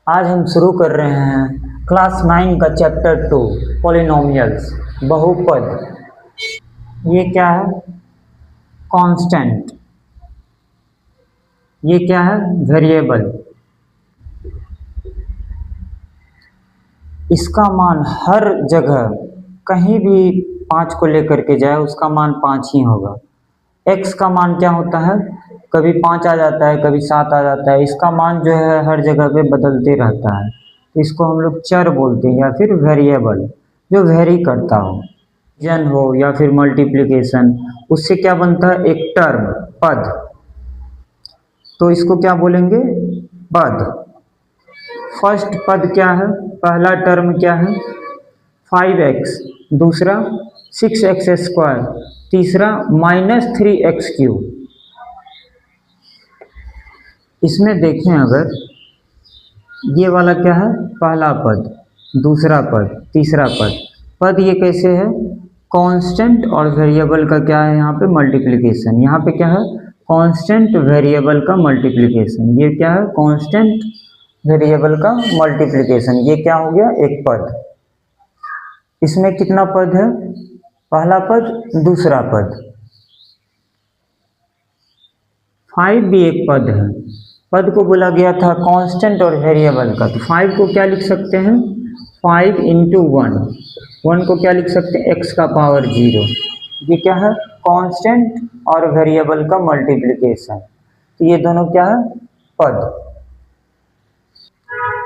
आज हम शुरू कर रहे हैं क्लास 9 का चैप्टर 2 पॉलिनोमियल्स बहुपद। ये क्या है? कांस्टेंट। ये क्या है? वेरिएबल। इसका मान हर जगह कहीं भी 5 को लेकर के जाए उसका मान 5 ही होगा। x का मान क्या होता है? कभी 5 आ जाता है, कभी 7 आ जाता है। इसका मान जो है हर जगह पे बदलते रहता है। इसको हम लोग चर बोलते हैं या फिर वेरिएबल, जो वेरी करता हो, जन हो या फिर मल्टीप्लिकेशन। उससे क्या बनता है? एक टर्म, पद। तो इसको क्या बोलेंगे? पद। फर्स्ट पद क्या है? पहला टर्म क्या है? 5x, दूसरा 6x², तीसरा -3x³। इसमें देखें अगर ये वाला क्या है? पहला पद, दूसरा पद, तीसरा पद। पद ये कैसे है? कांस्टेंट और वेरिएबल का क्या है यहाँ पे? मल्टीप्लिकेशन। यहाँ पे क्या है? कांस्टेंट वेरिएबल का मल्टीप्लिकेशन। ये क्या है? कांस्टेंट वेरिएबल का मल्टीप्लिकेशन। ये क्या हो गया? एक पद। इसमें कितना पद है? पहला पद, दूसरा पद। 5 भी एक पद है। पद को बोला गया था कांस्टेंट और वेरिएबल का। तो 5 को क्या लिख सकते हैं? 5 इंटू 1। 1 को क्या लिख सकते हैं? x का पावर 0। ये क्या है? कांस्टेंट और वेरिएबल का मल्टीप्लिकेशन। तो ये दोनों क्या है? पद।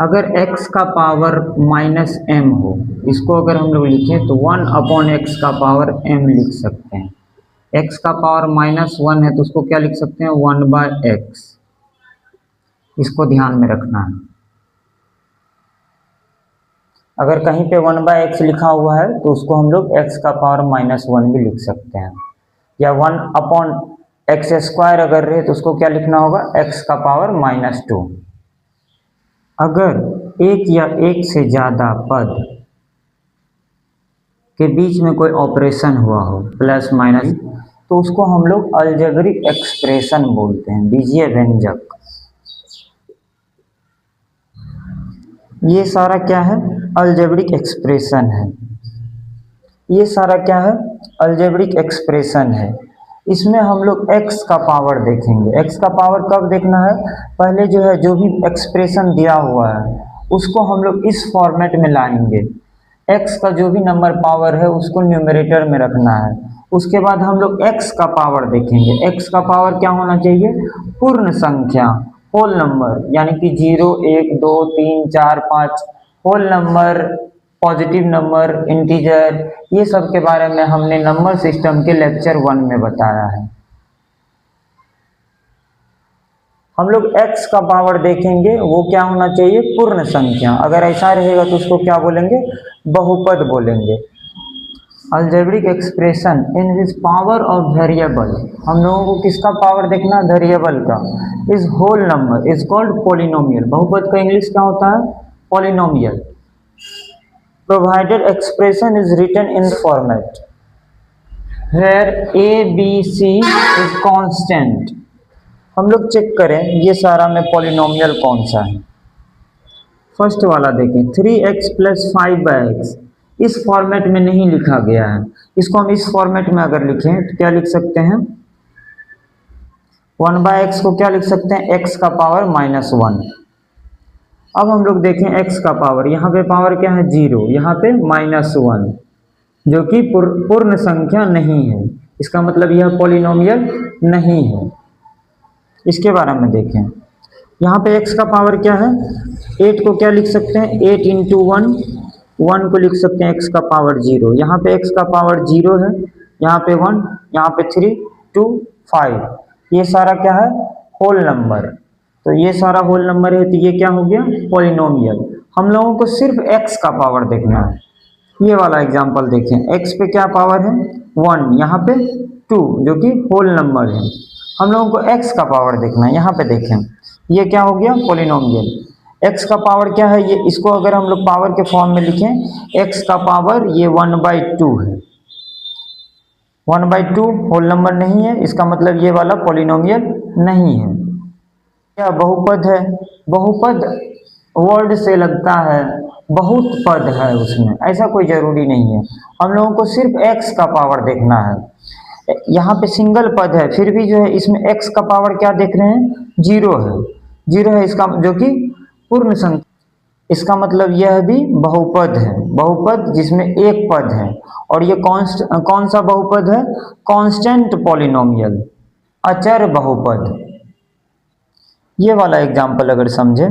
अगर x का पावर -m हो, इसको अगर हम लोग लिखें तो 1/x का पावर m लिख सकते हैं। x का पावर -1 है तो उसको क्या लिख सकते हैं? 1/x। इसको ध्यान में रखना है। अगर कहीं पे 1/x लिखा हुआ है तो उसको हम लोग x का पावर -1 भी लिख सकते हैं, या 1/x² अगर रहे तो उसको क्या लिखना होगा? x का पावर -2। अगर एक या एक से ज़्यादा पद के बीच में कोई ऑपरेशन हुआ हो, प्लस माइनस, तो उसको हम लोग अलजेब्रिक एक्सप्रेशन बोलते हैं, बीजीय व्यंजक। ये सारा क्या है? अलजेब्रिक एक्सप्रेशन है। ये सारा क्या है? अलजेब्रिक एक्सप्रेशन है। इसमें हम लोग x का पावर देखेंगे। x का पावर कब देखना है? पहले जो है, जो भी एक्सप्रेशन दिया हुआ है उसको हम लोग इस फॉर्मेट में लाएंगे। x का जो भी नंबर पावर है उसको न्यूमरेटर में रखना है। उसके बाद हम लोग x का पावर देखेंगे। x का पावर क्या होना चाहिए? पूर्ण संख्या, होल नंबर, यानी कि 0, 1, 2, 3, 4, 5, whole number, positive number, integer. ये सब के बारे में हमने नंबर सिस्टम के लेक्चर 1 में बताया है। हम लोग x का पावर देखेंगे, वो क्या होना चाहिए? पूर्ण संख्या। अगर ऐसा रहेगा तो उसको क्या बोलेंगे? बहुपद बोलेंगे। Algebraic expression in which power of variable, हम लोगों को किसका पावर देखना है? वेरिएबल का। Is whole number is called polynomial. बहुपद का इंग्लिश क्या होता है? Polynomial. Provided expression is written in the format where a, b, c is constant। हम लोग चेक करें ये सारा में पॉलिनोमियल कौन सा है। फर्स्ट वाला देखें, 3x + 5x। इस फॉर्मेट में नहीं लिखा गया है। इसको हम इस फॉर्मेट में अगर लिखें तो क्या लिख सकते हैं? 1/x को क्या लिख सकते हैं? x का पावर -1। अब हम लोग देखें x का पावर, यहाँ पे पावर क्या है? 0, यहाँ पे -1, जो कि पूर्ण संख्या नहीं है। इसका मतलब यह पॉलिनोमियल नहीं है। इसके बारे में देखें, यहाँ पे x का पावर क्या है? 8 को क्या लिख सकते हैं? 8 इंटू 1, 1 को लिख सकते हैं x का पावर 0। यहाँ पे x का पावर 0 है, यहाँ पे 1, यहाँ पे 3, 2, 5। ये सारा क्या है? Whole number. तो ये सारा होल नंबर है, तो ये क्या हो गया? पॉलिनोमियल। हम लोगों को सिर्फ x का पावर देखना है। ये वाला एग्जांपल देखें, x पे क्या पावर है? 1, यहाँ पे 2, जो कि होल नंबर है। हम लोगों को x का पावर देखना है। यहाँ पे देखें, ये क्या हो गया? पॉलिनोमियल। x का पावर क्या है? ये, इसको अगर हम लोग पावर के फॉर्म में लिखें, x का पावर ये 1/2 है। 1/2 होल नंबर नहीं है, इसका मतलब ये वाला पॉलिनोमियल नहीं है। क्या बहुपद है? बहुपद वर्ड से लगता है बहुत पद है उसमें, ऐसा कोई ज़रूरी नहीं है। हम लोगों को सिर्फ x का पावर देखना है। यहाँ पे सिंगल पद है, फिर भी जो है इसमें x का पावर क्या देख रहे हैं, जीरो है। जीरो है इसका, जो कि पूर्ण संख्या, इसका मतलब यह भी बहुपद है। बहुपद जिसमें एक पद है, और ये कौन सा बहुपद है, कांस्टेंट पॉलिनोमियल, अचर बहुपद। ये वाला एग्जाम्पल अगर समझे,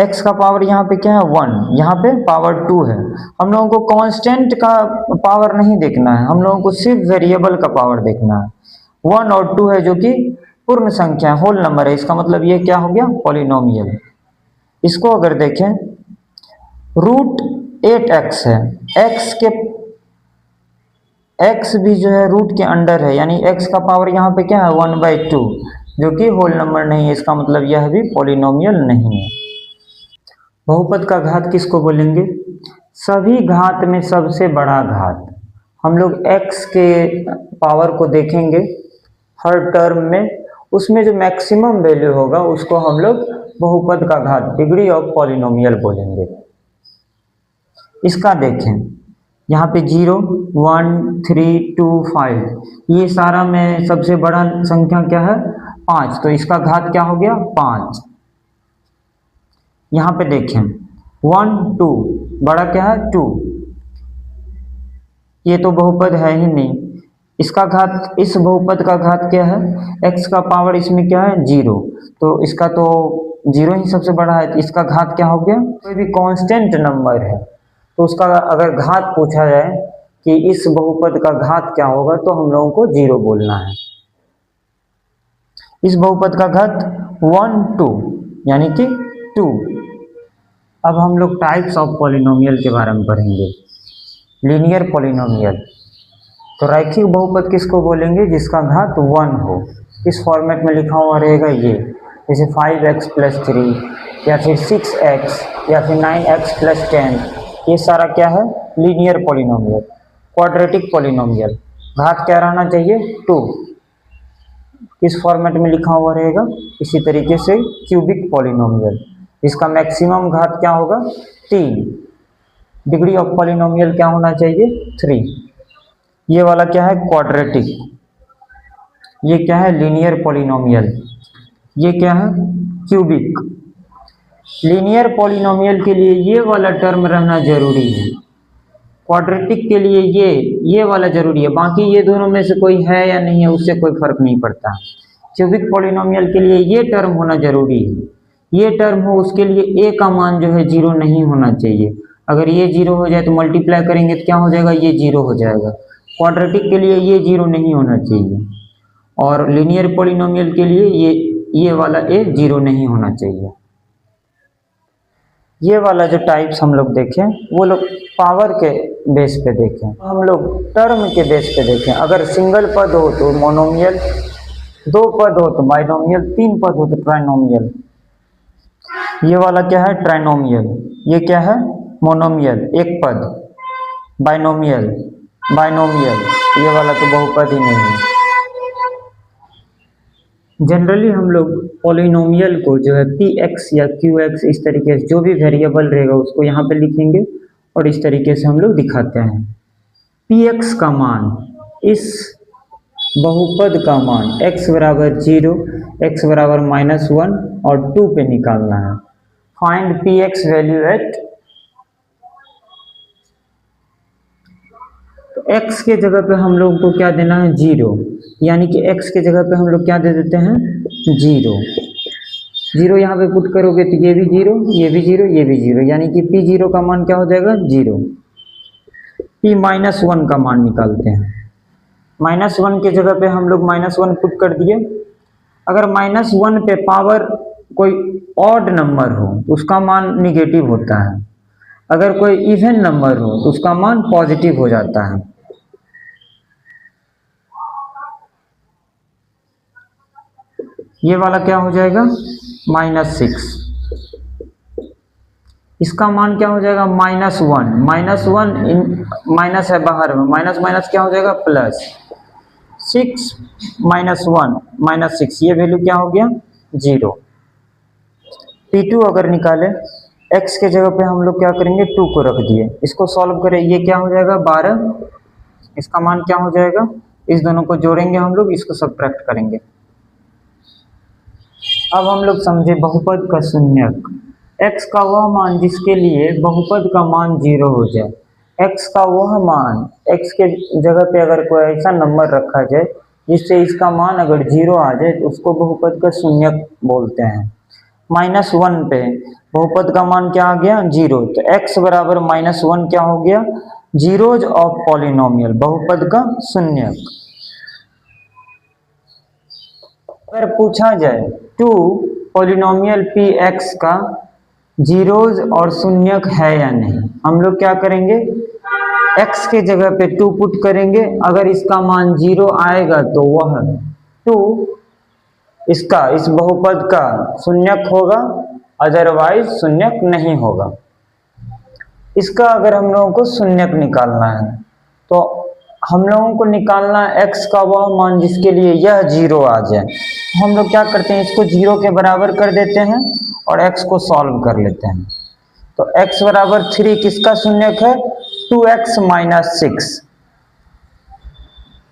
x का पावर यहाँ पे क्या है 1, यहाँ पे पावर 2 है। हम लोगों को कांस्टेंट का पावर नहीं देखना है, हम लोगों को सिर्फ वेरिएबल का पावर देखना है। 1 और 2 है जो कि पूर्ण संख्या होल नंबर है, इसका मतलब ये क्या हो गया, पॉलिनोमियल। इसको अगर देखें, रूट 8x है, x भी जो है रूट के अंडर है, यानी x का पावर यहाँ पे क्या है 1/2, जो कि होल नंबर नहीं है, इसका मतलब यह भी पॉलिनोमियल नहीं है। बहुपद का घात किसको बोलेंगे, सभी घात में सबसे बड़ा घात। हम लोग x के पावर को देखेंगे हर टर्म में, उसमें जो मैक्सिमम वैल्यू होगा उसको हम लोग बहुपद का घात, डिग्री ऑफ पॉलिनोमियल बोलेंगे। इसका देखें, यहाँ पे 0, 1, 3, 2, 5, ये सारा में सबसे बड़ा संख्या क्या है 5, तो इसका घात क्या हो गया 5। यहाँ पे देखें 1, 2, बड़ा क्या है 2, ये तो बहुपद है ही नहीं, इसका घात, इस बहुपद का घात क्या है, x का पावर इसमें क्या है 0, तो इसका तो 0 ही सबसे बड़ा है, तो इसका घात क्या हो गया, कोई भी कांस्टेंट नंबर है तो उसका अगर घात पूछा जाए कि इस बहुपद का घात क्या होगा, तो हम लोगों को 0 बोलना है। इस बहुपद का घात 1, 2 यानी कि 2। अब हम लोग टाइप्स ऑफ पॉलिनोमियल के बारे में पढ़ेंगे। लीनियर पॉलिनोमियल, तो रैखिक बहुपद किसको बोलेंगे, जिसका घात 1 हो। इस फॉर्मेट में लिखा हुआ रहेगा ये, जैसे 5x + 3 या फिर 6x या फिर 9x + 10, ये सारा क्या है, लीनियर पॉलिनोमियल। क्वाड्रेटिक पॉलिनोमियल, घात क्या रहना चाहिए 2, किस फॉर्मेट में लिखा हुआ रहेगा, इसी तरीके से क्यूबिक पॉलिनोमियल, इसका मैक्सिमम घात क्या होगा 3, डिग्री ऑफ पॉलिनोमियल क्या होना चाहिए 3। ये वाला क्या है क्वाड्रेटिक, ये क्या है लीनियर पॉलिनोमियल, ये क्या है क्यूबिक। लीनियर पॉलिनोमियल के लिए ये वाला टर्म रहना जरूरी है, क्वाड्रेटिक के लिए ये वाला जरूरी है, बाकी ये दोनों में से कोई है या नहीं है उससे कोई फर्क नहीं पड़ता। क्यूबिक पॉलिनोमियल के लिए ये टर्म होना जरूरी है, ये टर्म हो उसके लिए a का मान जो है 0 नहीं होना चाहिए। अगर ये 0 हो जाए तो मल्टीप्लाई करेंगे तो क्या हो जाएगा, ये 0 हो जाएगा। क्वाड्रेटिक के लिए ये 0 नहीं होना चाहिए, और लीनियर पॉलिनोमियल के लिए ये वाला a 0 नहीं होना चाहिए। ये वाला जो टाइप्स हम लोग देखें वो लोग पावर के बेस पे देखें, हम लोग टर्म के बेस पे देखें। अगर सिंगल पद हो तो मोनोमियल, 2 पद हो तो बाइनोमियल, 3 पद हो तो ट्राइनोमियल। ये वाला क्या है ट्राइनोमियल, ये क्या है मोनोमियल, एक पद, बाइनोमियल, ये वाला तो बहुपद ही नहीं है। जनरली हम लोग पॉलिनोमियल को जो है px या qx, इस तरीके से जो भी वेरिएबल रहेगा उसको यहाँ पे लिखेंगे और इस तरीके से हम लोग दिखाते हैं। px का मान, इस बहुपद का मान x बराबर 0, x बराबर -1 और 2 पे निकालना है। फाइंड px वैल्यू एट, तो x के जगह पे हम लोग को क्या देना है 0, यानी कि x के जगह पे हम लोग क्या दे देते हैं 0। 0 यहाँ पे पुट करोगे तो ये भी 0, ये भी 0, ये भी 0, यानी कि p0 का मान क्या हो जाएगा 0। p-1 का मान निकालते हैं। -1 के जगह पे हम लोग -1 पुट कर दिए। अगर -1 पे पावर कोई ऑड नंबर हो तो उसका मान निगेटिव होता है, अगर कोई इवन नंबर हो तो उसका मान पॉजिटिव हो जाता है। ये वाला क्या हो जाएगा -6, इसका मान क्या हो जाएगा -1, माइनस है बाहर में, माइनस क्या हो जाएगा प्लस, 6 -1 -6, ये वैल्यू क्या हो गया 0। P2 अगर निकाले x के जगह पे हम लोग क्या करेंगे 2 को रख दिए, इसको सॉल्व करें, ये क्या हो जाएगा 12, इसका मान क्या हो जाएगा, इस दोनों को जोड़ेंगे हम लोग, इसको सब्ट्रैक्ट करेंगे। अब हम लोग समझे बहुपद का शून्यक, x का वह मान जिसके लिए बहुपद का मान 0 हो जाए, x का वह मान, x के जगह पे अगर कोई ऐसा नंबर रखा जाए जिससे इसका मान अगर 0 आ जाए तो उसको बहुपद का शून्यक बोलते हैं। -1 पे बहुपद का मान क्या आ गया 0, तो x बराबर -1 क्या हो गया, जीरोज ऑफ पॉलिनोमियल, बहुपद का शून्यक। अगर पूछा जाए 2 पॉलिनोमियल px का जीरोज और शून्यक है या नहीं, हम लोग क्या करेंगे, x के जगह पे 2 पुट करेंगे, अगर इसका मान 0 आएगा तो वह 2 इसका इस बहुपद का शून्यक होगा, अदरवाइज शून्यक नहीं होगा। इसका अगर हम लोगों को शून्यक निकालना है तो हम लोगों को निकालना है x का वह मान जिसके लिए यह 0 आ जाए, तो हम लोग क्या करते हैं, इसको 0 के बराबर कर देते हैं और x को सॉल्व कर लेते हैं। तो x बराबर 3 किसका शून्यक है, 2x - 6।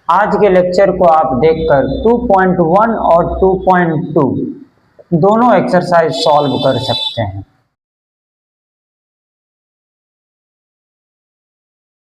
आज के लेक्चर को आप देखकर 2.1 और 2.2 दोनों एक्सरसाइज सॉल्व कर सकते हैं।